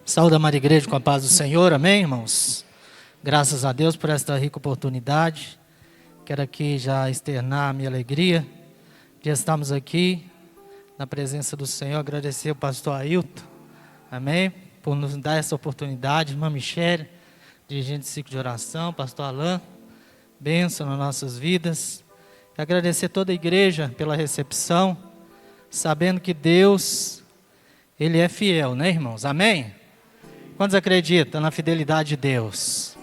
Saúde a Maria Igreja com a paz do Senhor, amém, irmãos? Graças a Deus por esta rica oportunidade. Quero aqui já externar a minha alegria de estarmos aqui na presença do Senhor. Agradecer ao pastor Ailton, amém, por nos dar essa oportunidade. Irmã Michele, dirigente do ciclo de oração, pastor Alain, bênção nas nossas vidas. E agradecer toda a igreja pela recepção, sabendo que Deus, Ele é fiel, né, irmãos? Amém? Quantos acreditam na fidelidade de Deus?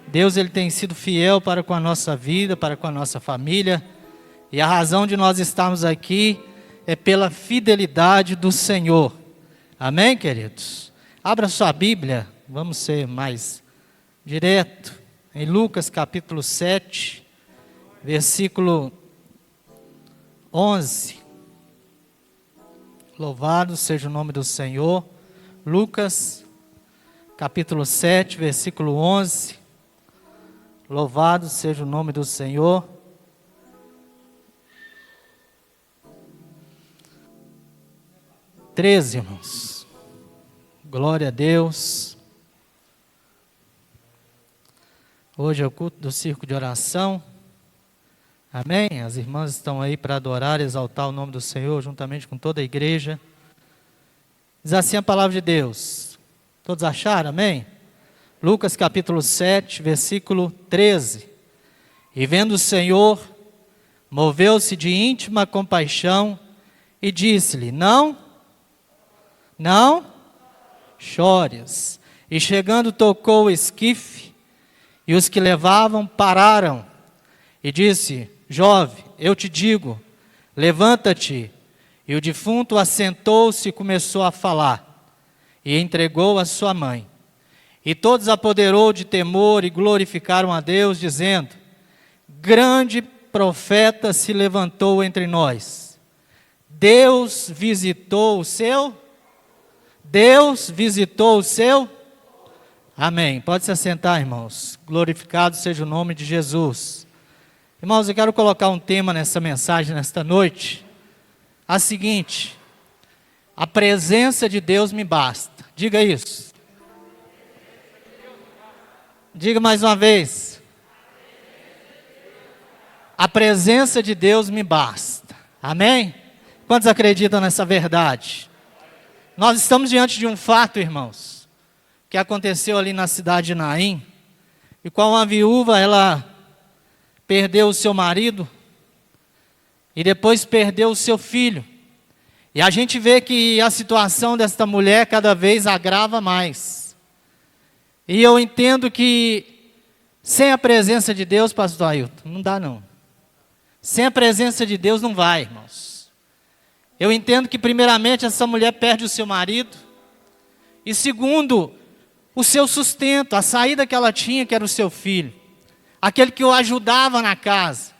Deus, Ele tem sido fiel para com a nossa vida, para com a nossa família. E a razão de nós estarmos aqui é pela fidelidade do Senhor. Amém, queridos? Abra sua Bíblia, vamos ser mais direto. Em Lucas capítulo 7, versículo 11. Louvado seja o nome do Senhor. Lucas capítulo 7, versículo 11. Louvado seja o nome do Senhor. Treze, irmãos. Glória a Deus. Hoje é o culto do circo de oração. Amém? As irmãs estão aí para adorar e exaltar o nome do Senhor, juntamente com toda a igreja. Diz assim a palavra de Deus. Todos acharam? Amém? Lucas capítulo 7, versículo 13. E vendo o Senhor, moveu-se de íntima compaixão e disse-lhe: Não chores. E chegando tocou o esquife, e os que levavam pararam. E disse: Jovem, eu te digo, levanta-te. E o defunto assentou-se e começou a falar. E entregou a sua mãe. E todos apoderou de temor e glorificaram a Deus, dizendo: Grande profeta se levantou entre nós. Deus visitou o seu. Amém. Pode se assentar, irmãos. Glorificado seja o nome de Jesus. Irmãos, eu quero colocar um tema nessa mensagem, nesta noite. A seguinte: a presença de Deus me basta. Diga isso. Diga mais uma vez. A presença de Deus me basta. Amém? Quantos acreditam nessa verdade? Nós estamos diante de um fato, irmãos, que aconteceu ali na cidade de Naim, e qual uma viúva, ela perdeu o seu marido, e depois perdeu o seu filho. E a gente vê que a situação desta mulher cada vez agrava mais. E eu entendo que sem a presença de Deus, pastor Ailton, não dá não. Sem a presença de Deus não vai, irmãos. Eu entendo que primeiramente essa mulher perde o seu marido. E segundo, o seu sustento, a saída que ela tinha, que era o seu filho. Aquele que o ajudava na casa.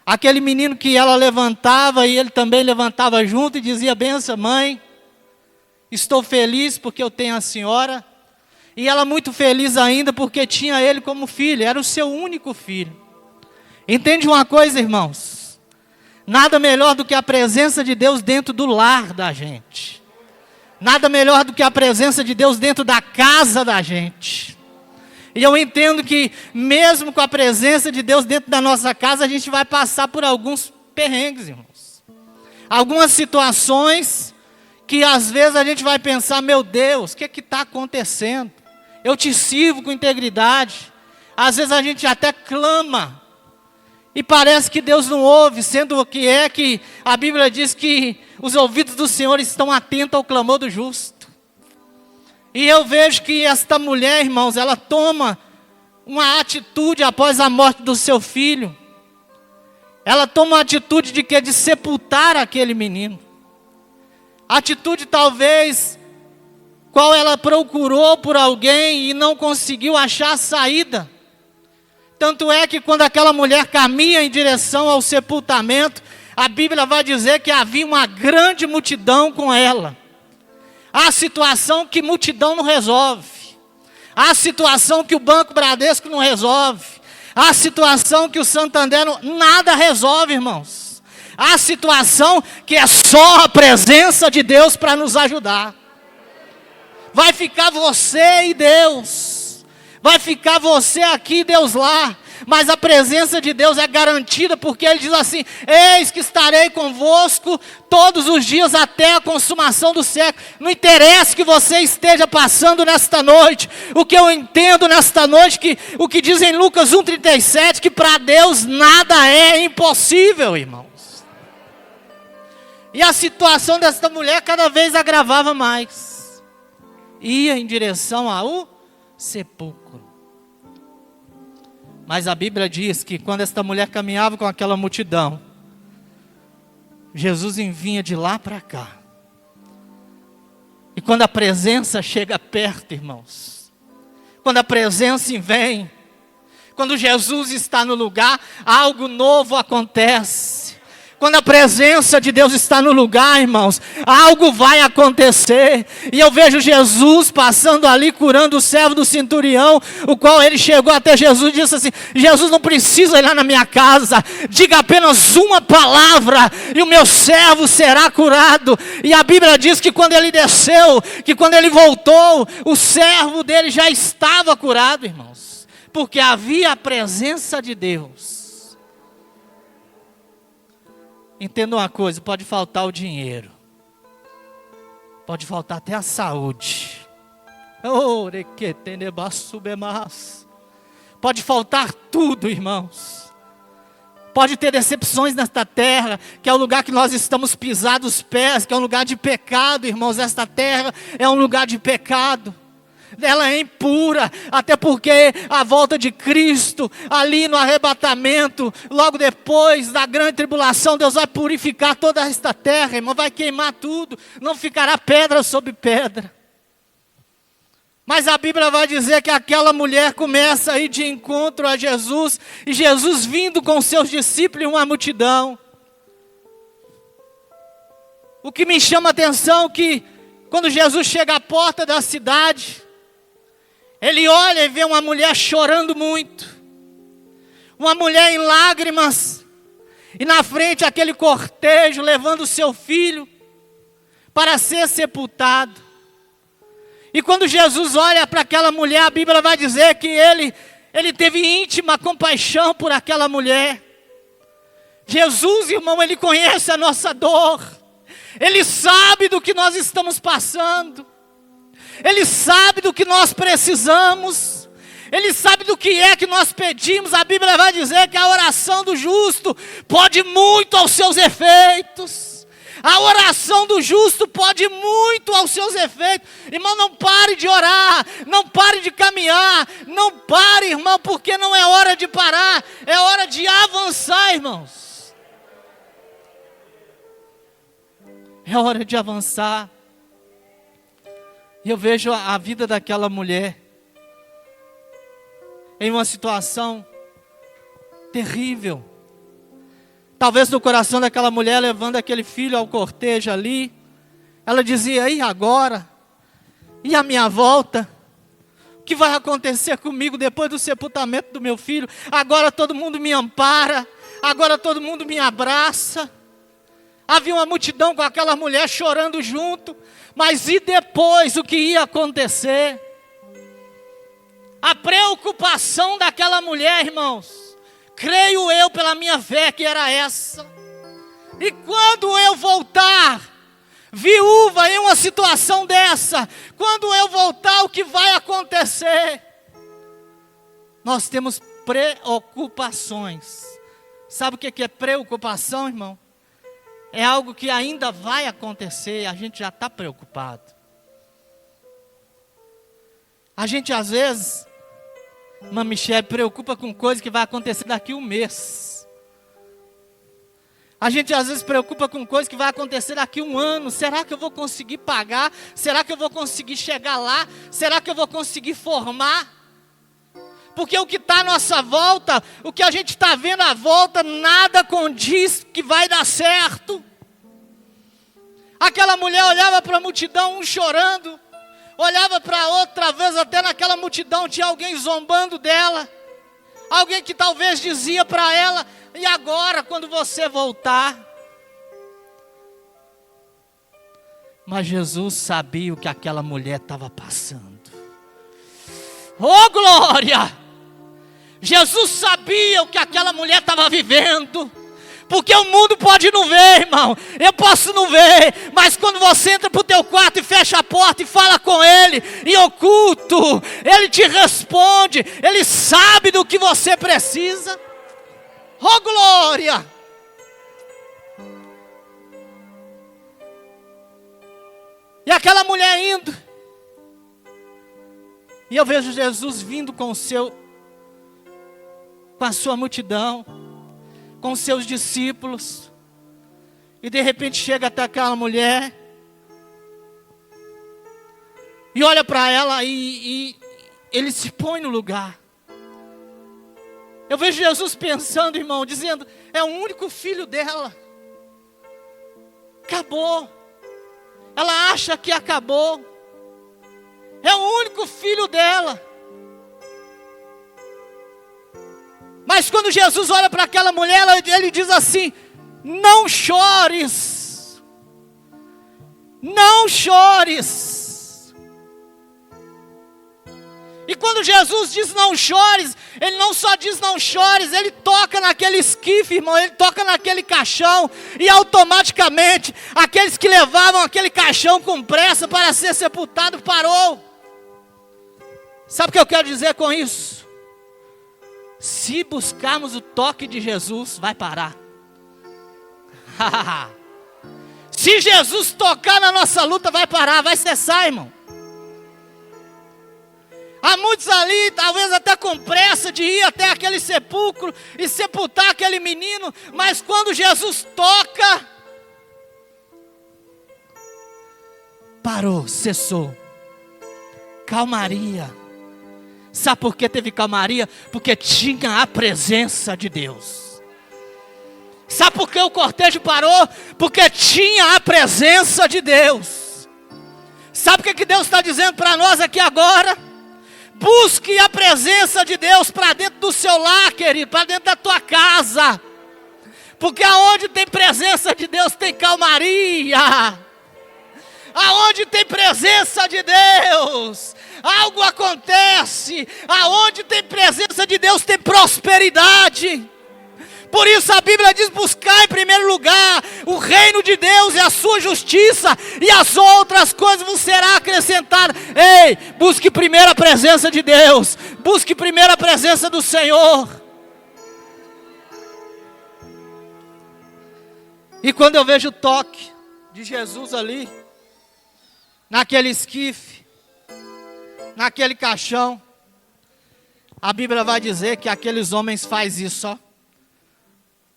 Aquele menino que ela levantava e ele também levantava junto e dizia: benção, mãe, estou feliz porque eu tenho a senhora. E ela muito feliz ainda porque tinha ele como filho, era o seu único filho. Entende uma coisa, irmãos? Nada melhor do que a presença de Deus dentro do lar da gente. Nada melhor do que a presença de Deus dentro da casa da gente. E eu entendo que mesmo com a presença de Deus dentro da nossa casa, a gente vai passar por alguns perrengues, irmãos. Algumas situações que às vezes a gente vai pensar: meu Deus, o que está acontecendo? Eu te sirvo com integridade. Às vezes a gente até clama e parece que Deus não ouve, sendo o que é que a Bíblia diz que os ouvidos do Senhor estão atentos ao clamor do justo. E eu vejo que esta mulher, irmãos, ela toma uma atitude após a morte do seu filho. Ela toma uma atitude de quê? De sepultar aquele menino. Atitude talvez, qual ela procurou por alguém e não conseguiu achar a saída. Tanto é que quando aquela mulher caminha em direção ao sepultamento, a Bíblia vai dizer que havia uma grande multidão com ela. Há situação que multidão não resolve. Há situação que o Banco Bradesco não resolve. Há situação que o Santander nada resolve, irmãos. Há situação que é só a presença de Deus para nos ajudar. Vai ficar você e Deus. Vai ficar você aqui e Deus lá. Mas a presença de Deus é garantida, porque Ele diz assim: eis que estarei convosco todos os dias até a consumação do século. Não interessa o que você esteja passando nesta noite. O que eu entendo nesta noite, o que diz em Lucas 1,37, que para Deus nada é impossível, irmãos. E a situação desta mulher cada vez agravava mais. Ia em direção ao sepulcro. Mas a Bíblia diz que quando esta mulher caminhava com aquela multidão, Jesus vinha de lá para cá. E quando a presença chega perto, irmãos, quando a presença vem, quando Jesus está no lugar, algo novo acontece. Quando a presença de Deus está no lugar, irmãos, algo vai acontecer. E eu vejo Jesus passando ali, curando o servo do centurião, o qual ele chegou até Jesus e disse assim: Jesus, não precisa ir lá na minha casa, diga apenas uma palavra e o meu servo será curado. E a Bíblia diz que quando ele desceu, que quando ele voltou, o servo dele já estava curado, irmãos, porque havia a presença de Deus. Entenda uma coisa: pode faltar o dinheiro, pode faltar até a saúde, pode faltar tudo, irmãos. Pode ter decepções nesta terra, que é o lugar que nós estamos pisados os pés, que é um lugar de pecado, irmãos. Esta terra é um lugar de pecado. Ela é impura, até porque a volta de Cristo, ali no arrebatamento, logo depois da grande tribulação, Deus vai purificar toda esta terra, irmão, vai queimar tudo, não ficará pedra sobre pedra. Mas a Bíblia vai dizer que aquela mulher começa a ir de encontro a Jesus, e Jesus vindo com seus discípulos e uma multidão. O que me chama a atenção é que quando Jesus chega à porta da cidade, ele olha e vê uma mulher chorando muito, uma mulher em lágrimas, e na frente aquele cortejo levando o seu filho para ser sepultado. E quando Jesus olha para aquela mulher, a Bíblia vai dizer que ele teve íntima compaixão por aquela mulher. Jesus, irmão, ele conhece a nossa dor, ele sabe do que nós estamos passando. Ele sabe do que nós precisamos. Ele sabe do que é que nós pedimos. A Bíblia vai dizer que a oração do justo pode muito aos seus efeitos. A oração do justo pode muito aos seus efeitos. Irmão, não pare de orar, não pare de caminhar, não pare, irmão, porque não é hora de parar, é hora de avançar, irmãos. É hora de avançar. E eu vejo a vida daquela mulher em uma situação terrível. Talvez no coração daquela mulher, levando aquele filho ao cortejo ali, ela dizia: e agora? E a minha volta? O que vai acontecer comigo depois do sepultamento do meu filho? Agora todo mundo me ampara, agora todo mundo me abraça. Havia uma multidão com aquela mulher chorando junto. Mas e depois, o que ia acontecer? A preocupação daquela mulher, irmãos, creio eu pela minha fé que era essa: e quando eu voltar, viúva em uma situação dessa, quando eu voltar, o que vai acontecer? Nós temos preocupações. Sabe o que é preocupação, irmão? É algo que ainda vai acontecer e a gente já está preocupado. A gente às vezes, irmã Michele, preocupa com coisas que vai acontecer daqui a um mês. A gente às vezes preocupa com coisas que vai acontecer daqui a um ano. Será que eu vou conseguir pagar? Será que eu vou conseguir chegar lá? Será que eu vou conseguir formar? Porque o que está à nossa volta, o que a gente está vendo à volta, nada condiz que vai dar certo. Aquela mulher olhava para a multidão, um chorando, olhava para outra vez, até naquela multidão tinha alguém zombando dela. Alguém que talvez dizia para ela: e agora quando você voltar? Mas Jesus sabia o que aquela mulher estava passando. Oh glória! Jesus sabia o que aquela mulher estava vivendo. Porque o mundo pode não ver, irmão. Eu posso não ver. Mas quando você entra para o teu quarto e fecha a porta e fala com Ele, em oculto, Ele te responde. Ele sabe do que você precisa. Oh glória! E aquela mulher indo. E eu vejo Jesus vindo com a sua multidão, com os seus discípulos. E de repente chega até aquela mulher. E olha para ela e ele se põe no lugar. Eu vejo Jesus pensando, irmão, dizendo, é o único filho dela. Acabou. Ela acha que acabou. É o único filho dela. Mas quando Jesus olha para aquela mulher, ele diz assim, não chores. Não chores. E quando Jesus diz não chores, Ele não só diz não chores, Ele toca naquele esquife, irmão, Ele toca naquele caixão, e automaticamente, aqueles que levavam aquele caixão com pressa para ser sepultado, parou. Sabe o que eu quero dizer com isso? Se buscarmos o toque de Jesus, vai parar. Se Jesus tocar na nossa luta, vai parar, vai cessar, irmão. Há muitos ali, talvez até com pressa de ir até aquele sepulcro e sepultar aquele menino, mas quando Jesus toca, parou, cessou. Calmaria. Sabe por que teve calmaria? Porque tinha a presença de Deus. Sabe por que o cortejo parou? Porque tinha a presença de Deus. Sabe o que Deus está dizendo para nós aqui agora? Busque a presença de Deus para dentro do seu lar, querido, para dentro da tua casa. Porque aonde tem presença de Deus tem calmaria. Aonde tem presença de Deus, algo acontece. Aonde tem presença de Deus tem prosperidade. Por isso a Bíblia diz, buscar em primeiro lugar o reino de Deus e a sua justiça, e as outras coisas vos serão acrescentadas. Ei, busque primeiro a presença de Deus, busque primeiro a presença do Senhor. E quando eu vejo o toque de Jesus ali, naquele esquife, naquele caixão, a Bíblia vai dizer que aqueles homens fazem isso, ó.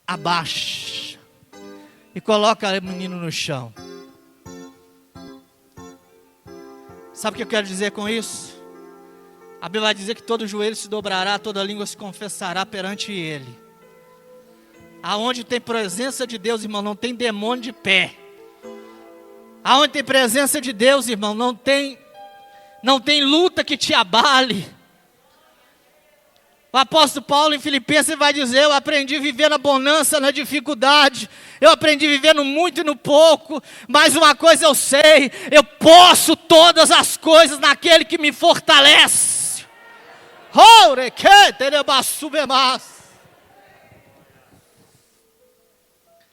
Abaixa e coloca o menino no chão. Sabe o que eu quero dizer com isso? A Bíblia vai dizer que todo joelho se dobrará, toda língua se confessará perante Ele. Aonde tem presença de Deus, irmão, não tem demônio de pé. Aonde tem presença de Deus, irmão, não tem luta que te abale. O apóstolo Paulo em Filipenses vai dizer, eu aprendi a viver na bonança, na dificuldade. Eu aprendi a viver no muito e no pouco. Mas uma coisa eu sei, eu posso todas as coisas naquele que me fortalece.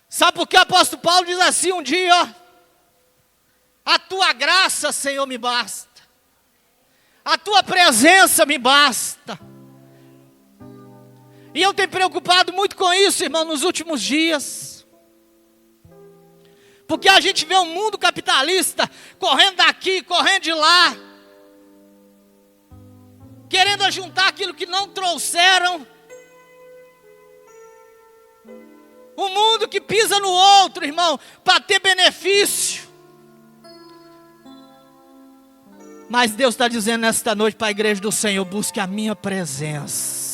Sabe por que o apóstolo Paulo diz assim um dia, ó? A tua graça, Senhor, me basta. A tua presença me basta. E eu tenho preocupado muito com isso, irmão, nos últimos dias. Porque a gente vê um mundo capitalista correndo daqui, correndo de lá, querendo ajuntar aquilo que não trouxeram. Um mundo que pisa no outro, irmão, para ter benefício. Mas Deus está dizendo nesta noite para a igreja do Senhor, busque a minha presença.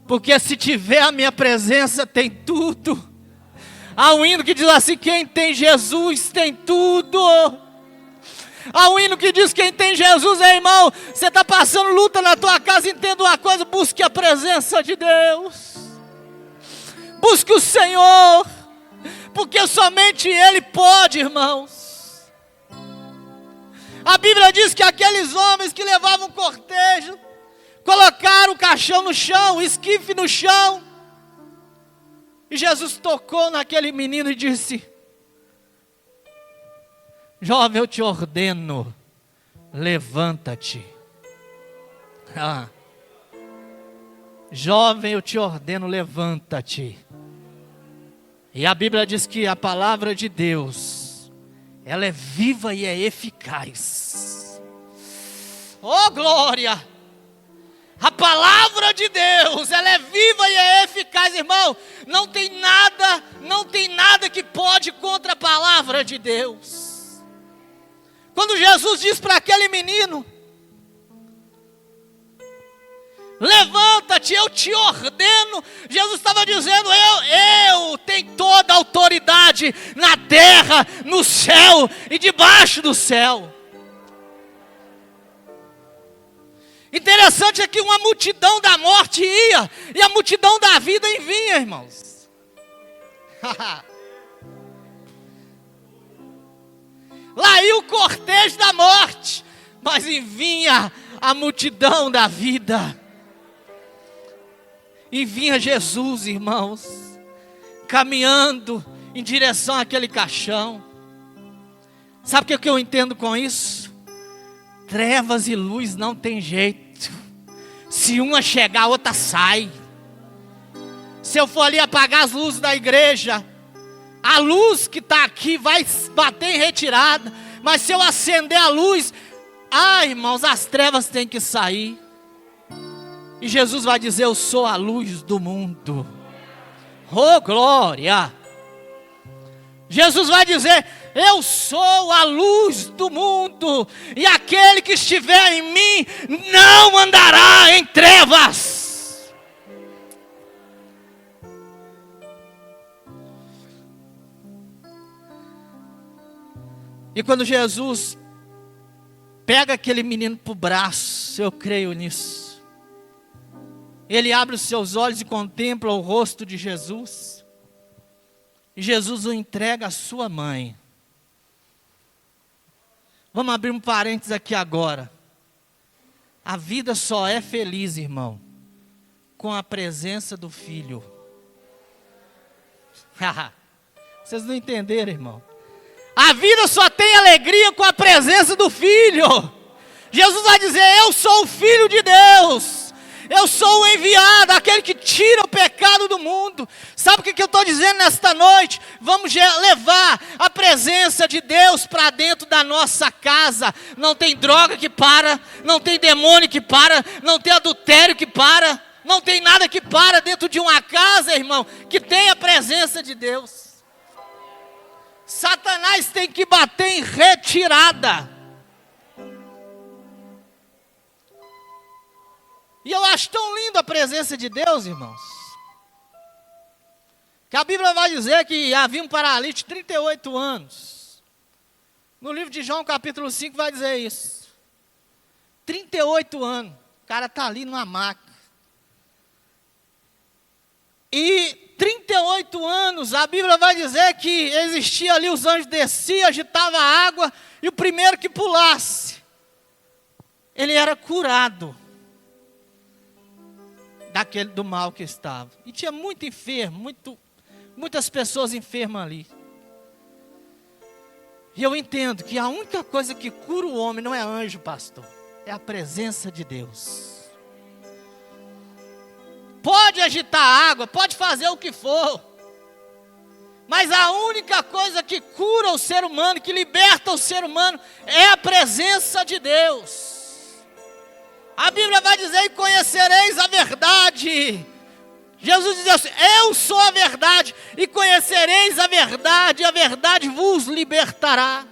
Porque se tiver a minha presença, tem tudo. Há um hino que diz assim, quem tem Jesus tem tudo. Há um hino que diz, quem tem Jesus, irmão, você está passando luta na tua casa, entenda uma coisa, busque a presença de Deus. Busque o Senhor. porque somente Ele pode, irmãos. A Bíblia diz que aqueles homens que levavam cortejo, colocaram o caixão no chão, o esquife no chão, e Jesus tocou naquele menino e disse: jovem, eu te ordeno, levanta-te. Jovem, eu te ordeno, levanta-te. E a Bíblia diz que a palavra de Deus, ela é viva e é eficaz. Oh, glória! A palavra de Deus, ela é viva e é eficaz, irmão. Não tem nada que pode contra a palavra de Deus. Quando Jesus diz para aquele menino: levanta-te, eu te ordeno. Jesus estava dizendo: eu tenho toda a autoridade na terra, no céu e debaixo do céu. Interessante é que uma multidão da morte ia, e a multidão da vida vinha, irmãos. Lá ia o cortejo da morte, mas vinha a multidão da vida. E vinha Jesus, irmãos, caminhando em direção àquele caixão. Sabe o que eu entendo com isso? Trevas e luz não tem jeito. Se uma chegar, a outra sai. Se eu for ali apagar as luzes da igreja, a luz que está aqui vai bater em retirada. Mas se eu acender a luz, irmãos, as trevas têm que sair. E Jesus vai dizer: eu sou a luz do mundo. Oh, glória! Jesus vai dizer: eu sou a luz do mundo, e aquele que estiver em mim não andará em trevas. E quando Jesus pega aquele menino para o braço, eu creio nisso, ele abre os seus olhos e contempla o rosto de Jesus, e Jesus o entrega à sua mãe. Vamos abrir um parênteses aqui agora. A vida só é feliz, irmão, com a presença do Filho. Vocês não entenderam, irmão? A vida só tem alegria com a presença do Filho. Jesus vai dizer: eu sou o Filho de Deus. Eu sou o enviado, aquele que tira o pecado do mundo. Sabe o que eu estou dizendo nesta noite? Vamos levar a presença de Deus para dentro da nossa casa. Não tem droga que para, não tem demônio que para, não tem adultério que para, não tem nada que para dentro de uma casa, irmão, que tem a presença de Deus. Satanás tem que bater em retirada. E eu acho tão lindo a presença de Deus, irmãos, que a Bíblia vai dizer que havia um paralítico de 38 anos. No livro de João, capítulo 5, vai dizer isso. 38 anos, o cara está ali numa maca. E 38 anos, a Bíblia vai dizer que existia ali, os anjos desciam, agitavam a água, e o primeiro que pulasse, ele era curado do mal que estava. E tinha muito enfermo, muitas pessoas enfermas ali. E eu entendo que a única coisa que cura o homem não é anjo, pastor, é a presença de Deus. Pode agitar a água, pode fazer o que for, mas a única coisa que cura o ser humano, que liberta o ser humano, é a presença de Deus. A Bíblia vai dizer: e conhecereis a verdade. Jesus diz assim: eu sou a verdade, e conhecereis a verdade, e a verdade vos libertará.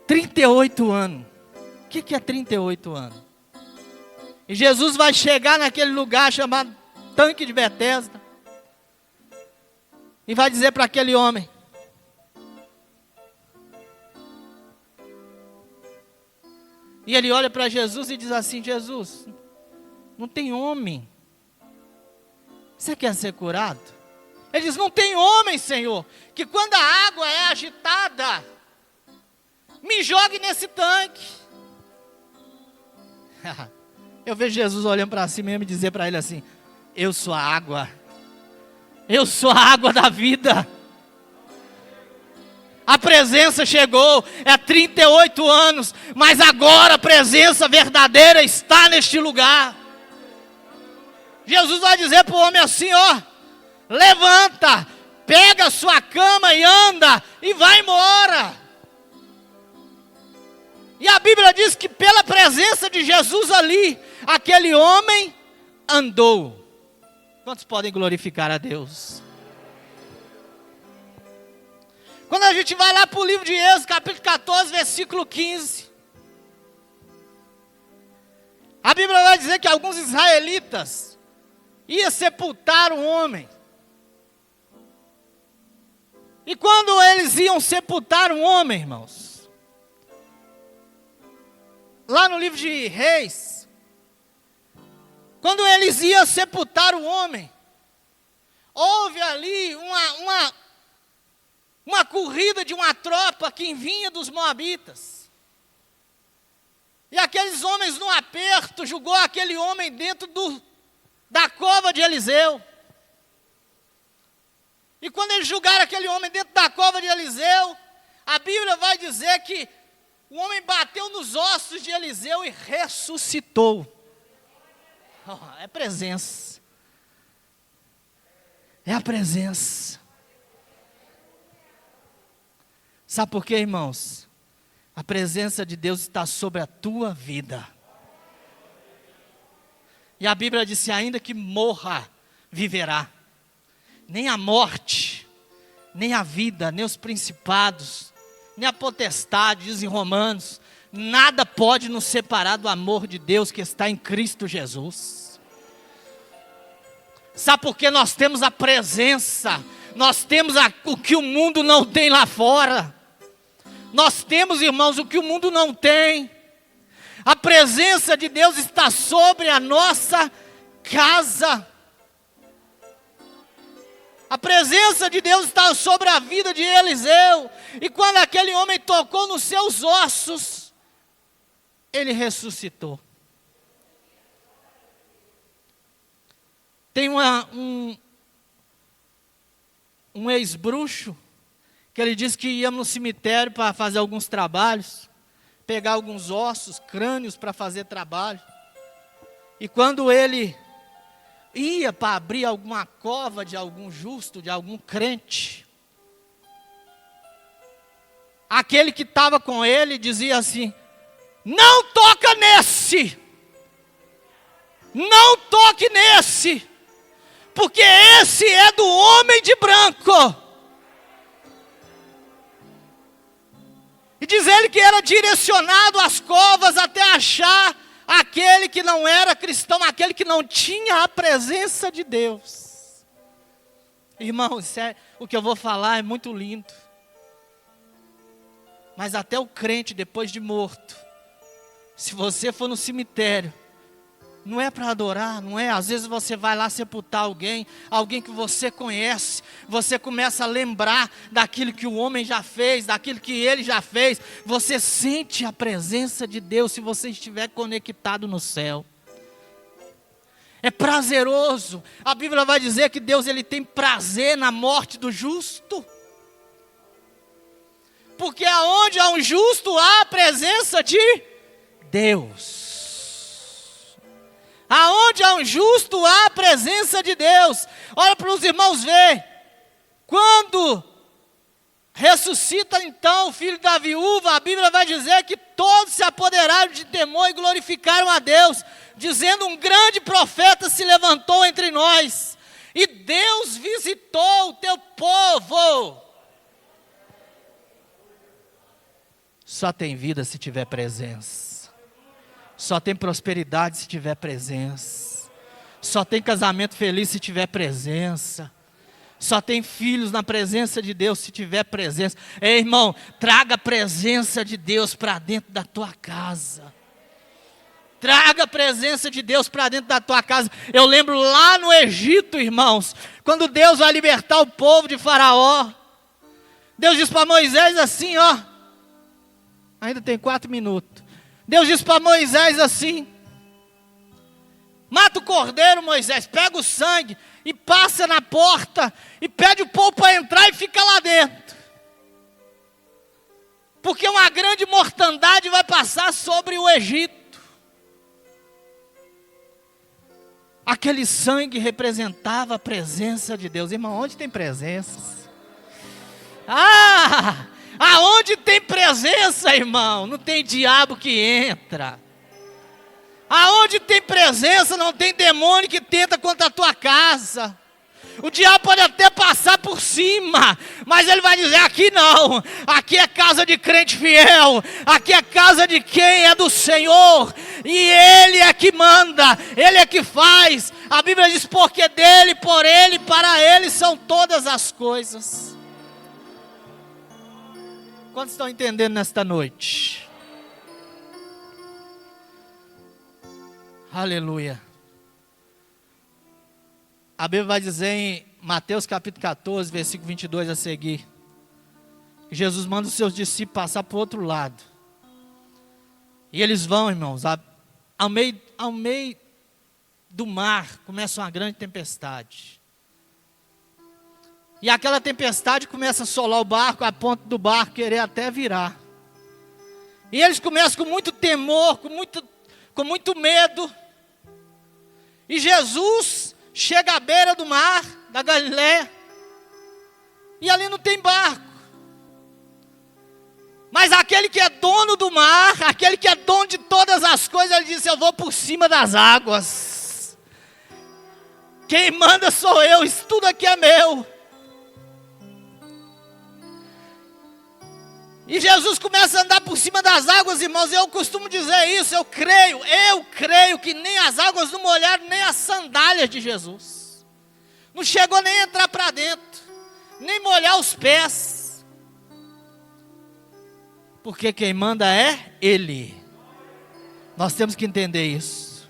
38 anos. O que é 38 anos? E Jesus vai chegar naquele lugar chamado Tanque de Betesda, e vai dizer para aquele homem: e ele olha para Jesus e diz assim: Jesus, não tem homem. Você quer ser curado? Ele diz: não tem homem, Senhor, que quando a água é agitada, me jogue nesse tanque. Eu vejo Jesus olhando para si mesmo e dizer para ele assim: eu sou a água. Eu sou a água da vida. A presença chegou, é 38 anos, mas agora a presença verdadeira está neste lugar. Jesus vai dizer para o homem assim: ó, levanta, pega a sua cama e anda, e vai embora. E a Bíblia diz que pela presença de Jesus ali, aquele homem andou. Quantos podem glorificar a Deus? Quando a gente vai lá para o livro de Êxodo, capítulo 14, versículo 15. A Bíblia vai dizer que alguns israelitas iam sepultar um homem. E quando eles iam sepultar um homem, irmãos, lá no livro de Reis, quando eles iam sepultar o homem, houve ali uma corrida de uma tropa que vinha dos moabitas. E aqueles homens, no aperto, jogou aquele homem dentro da cova de Eliseu. E quando eles julgaram aquele homem dentro da cova de Eliseu, a Bíblia vai dizer que o homem bateu nos ossos de Eliseu e ressuscitou. Oh, é presença. É a presença. Sabe por quê, irmãos? A presença de Deus está sobre a tua vida. E a Bíblia disse: ainda que morra, viverá. Nem a morte, nem a vida, nem os principados, nem a potestade, diz em Romanos, nada pode nos separar do amor de Deus que está em Cristo Jesus. Sabe por que nós temos a presença? Nós temos o que o mundo não tem lá fora. Nós temos, irmãos, o que o mundo não tem. A presença de Deus está sobre a nossa casa. A presença de Deus está sobre a vida de Eliseu. E quando aquele homem tocou nos seus ossos, ele ressuscitou. Tem um ex-bruxo que ele disse que ia no cemitério para fazer alguns trabalhos, pegar alguns ossos, crânios para fazer trabalho. E quando ele ia para abrir alguma cova de algum justo, de algum crente, aquele que estava com ele dizia assim: não toca nesse, não toque nesse, porque esse é do homem de branco. E diz ele que era direcionado às covas até achar aquele que não era cristão, aquele que não tinha a presença de Deus. Irmão, o que eu vou falar é muito lindo. Mas até o crente, depois de morto, se você for no cemitério, não é para adorar, não é? Às vezes você vai lá sepultar alguém que você conhece, você começa a lembrar daquilo que o homem já fez, daquilo que ele já fez, você sente a presença de Deus se você estiver conectado no céu. É prazeroso. A Bíblia vai dizer que Deus ele tem prazer na morte do justo. Porque aonde há um justo, há a presença de Deus. Aonde há um justo, há a presença de Deus. Olha para os irmãos ver. Quando ressuscita então o filho da viúva, a Bíblia vai dizer que todos se apoderaram de temor e glorificaram a Deus, dizendo: um grande profeta se levantou entre nós, e Deus visitou o teu povo. Só tem vida se tiver presença. Só tem prosperidade se tiver presença. Só tem casamento feliz se tiver presença. Só tem filhos na presença de Deus se tiver presença. Ei, irmão, traga a presença de Deus para dentro da tua casa. Traga a presença de Deus para dentro da tua casa. Eu lembro lá no Egito, irmãos, quando Deus vai libertar o povo de Faraó. Deus diz para Moisés assim, ó. Ainda tem 4 minutos. Deus diz para Moisés assim: mata o cordeiro, Moisés, pega o sangue e passa na porta e pede o povo para entrar e fica lá dentro. Porque uma grande mortandade vai passar sobre o Egito. Aquele sangue representava a presença de Deus. Irmão, onde tem presença? Aonde tem presença, irmão, não tem diabo que entra. Aonde tem presença, não tem demônio que tenta contra a tua casa. O diabo pode até passar por cima, mas ele vai dizer: aqui não, aqui é casa de crente fiel, aqui é casa de quem é do Senhor, e Ele é que manda, Ele é que faz. A Bíblia diz: porque dele, por Ele, para Ele são todas as coisas. Quantos estão entendendo nesta noite? Aleluia. A Bíblia vai dizer em Mateus capítulo 14, versículo 22 a seguir, que Jesus manda os seus discípulos passar para o outro lado. E eles vão, irmãos, ao meio do mar, começa uma grande tempestade. E aquela tempestade começa a assolar o barco, a ponto do barco querer até virar. E eles começam com muito temor, com muito medo. E Jesus chega à beira do mar, da Galileia, e ali não tem barco. Mas aquele que é dono do mar, aquele que é dono de todas as coisas, ele disse: eu vou por cima das águas. Quem manda sou eu, isso tudo aqui é meu. E Jesus começa a andar por cima das águas, irmãos. Eu costumo dizer isso, eu creio que nem as águas não molharam nem as sandálias de Jesus. Não chegou nem a entrar para dentro, nem molhar os pés. Porque quem manda é Ele. Nós temos que entender isso.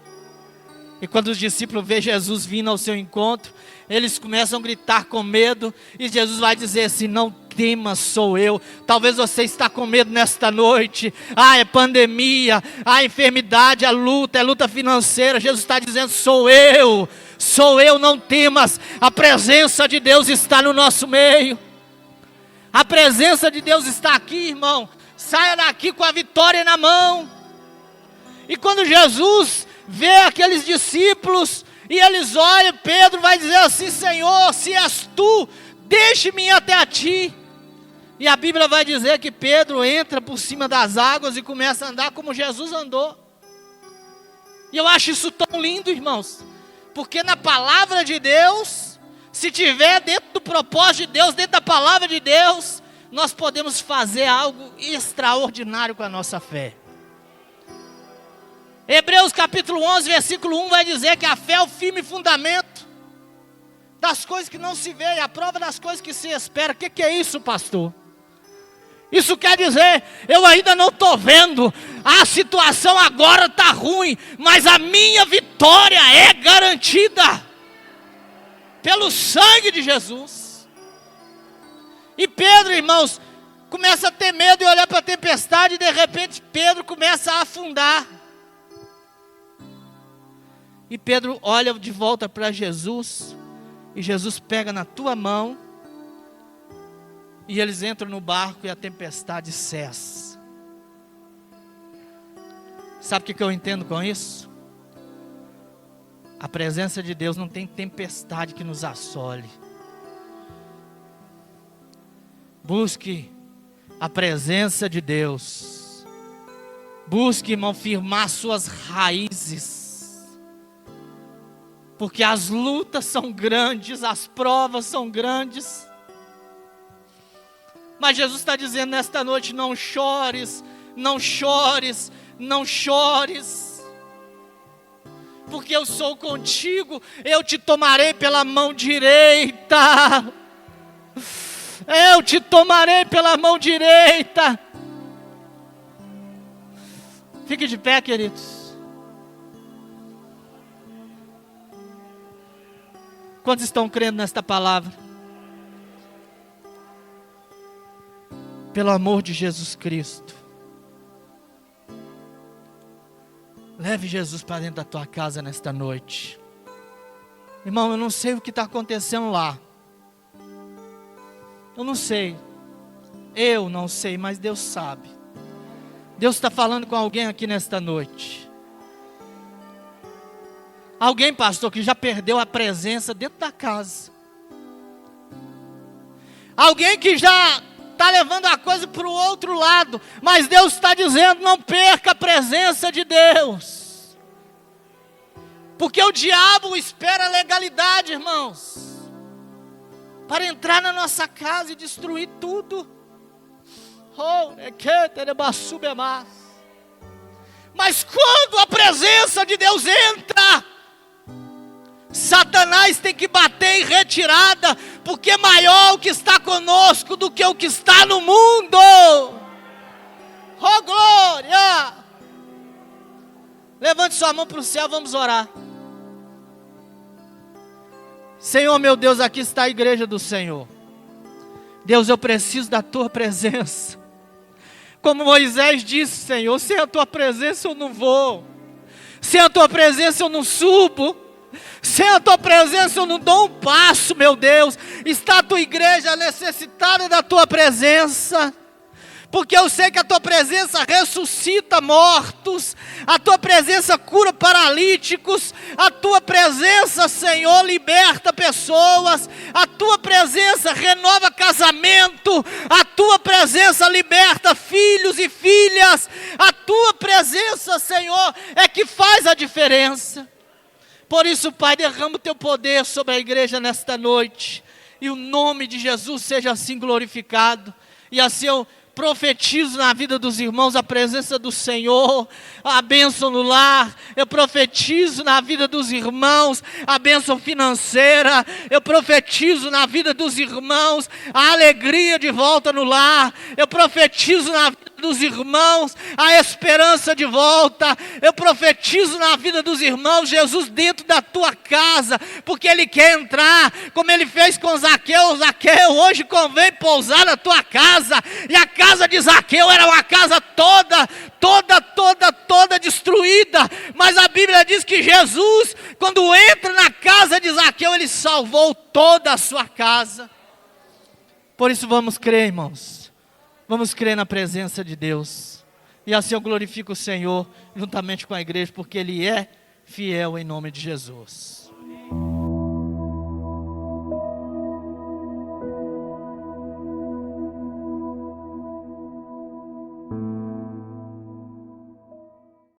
E quando os discípulos veem Jesus vindo ao seu encontro, eles começam a gritar com medo, e Jesus vai dizer assim: não tema, sou eu. Talvez você está com medo nesta noite. É pandemia, enfermidade, é luta financeira. Jesus está dizendo: sou eu, não temas. A presença de Deus está no nosso meio. A presença de Deus está aqui, irmão. Saia daqui com a vitória na mão. E quando Jesus vê aqueles discípulos, e eles olham, Pedro vai dizer assim: Senhor, se és tu, deixe-me ir até a ti. E a Bíblia vai dizer que Pedro entra por cima das águas e começa a andar como Jesus andou. E eu acho isso tão lindo, irmãos, porque na palavra de Deus, se tiver dentro do propósito de Deus, dentro da palavra de Deus, nós podemos fazer algo extraordinário com a nossa fé. Hebreus capítulo 11, versículo 1 vai dizer que a fé é o firme fundamento das coisas que não se vê, a prova das coisas que se espera. O que é isso, pastor? Isso quer dizer, eu ainda não estou vendo, a situação agora está ruim, mas a minha vitória é garantida pelo sangue de Jesus. E Pedro, irmãos, começa a ter medo e olhar para a tempestade, e de repente Pedro começa a afundar. E Pedro olha de volta para Jesus, e Jesus pega na tua mão, e eles entram no barco e a tempestade cessa. Sabe o que eu entendo com isso? A presença de Deus não tem tempestade que nos assole. Busque a presença de Deus. Busque, irmão, firmar suas raízes. Porque as lutas são grandes, as provas são grandes. Mas Jesus está dizendo nesta noite: não chores, não chores, não chores. Porque eu sou contigo, eu te tomarei pela mão direita. Eu te tomarei pela mão direita. Fique de pé, queridos. Quantos estão crendo nesta palavra? Pelo amor de Jesus Cristo, leve Jesus para dentro da tua casa nesta noite. Irmão, eu não sei o que está acontecendo lá. Eu não sei. Eu não sei, mas Deus sabe. Deus está falando com alguém aqui nesta noite. Alguém, pastor, que já perdeu a presença dentro da casa. Alguém que já está levando a coisa para o outro lado. Mas Deus está dizendo, não perca a presença de Deus. Porque o diabo espera a legalidade, irmãos, para entrar na nossa casa e destruir tudo. Mas quando a presença de Deus entra, Satanás tem que bater em retirada, porque é maior o que está conosco do que o que está no mundo. Oh glória! Levante sua mão para o céu, vamos orar. Senhor meu Deus, aqui está a igreja do Senhor. Deus, eu preciso da tua presença. Como Moisés disse, Senhor, sem a tua presença eu não vou. Sem a tua presença eu não subo. Sem a tua presença eu não dou um passo, meu Deus. Está a tua igreja necessitada da tua presença. Porque eu sei que a tua presença ressuscita mortos, a tua presença cura paralíticos, a tua presença, Senhor, liberta pessoas, a tua presença renova casamento, a tua presença liberta filhos e filhas, a tua presença, Senhor, é que faz a diferença. Por isso, Pai, derrama o teu poder sobre a igreja nesta noite, e o nome de Jesus seja assim glorificado, e assim eu profetizo na vida dos irmãos a presença do Senhor, a bênção no lar. Eu profetizo na vida dos irmãos a bênção financeira. Eu profetizo na vida dos irmãos a alegria de volta no lar. Eu profetizo na vida dos irmãos a esperança de volta. Eu profetizo na vida dos irmãos Jesus dentro da tua casa, porque Ele quer entrar, como Ele fez com Zaqueu. Zaqueu, hoje convém pousar na tua casa. E a casa de Zaqueu era uma casa toda destruída, mas a Bíblia diz que Jesus, quando entra na casa de Zaqueu, Ele salvou toda a sua casa. Por isso vamos crer, irmãos, vamos crer na presença de Deus, e assim eu glorifico o Senhor, juntamente com a igreja, porque Ele é fiel em nome de Jesus.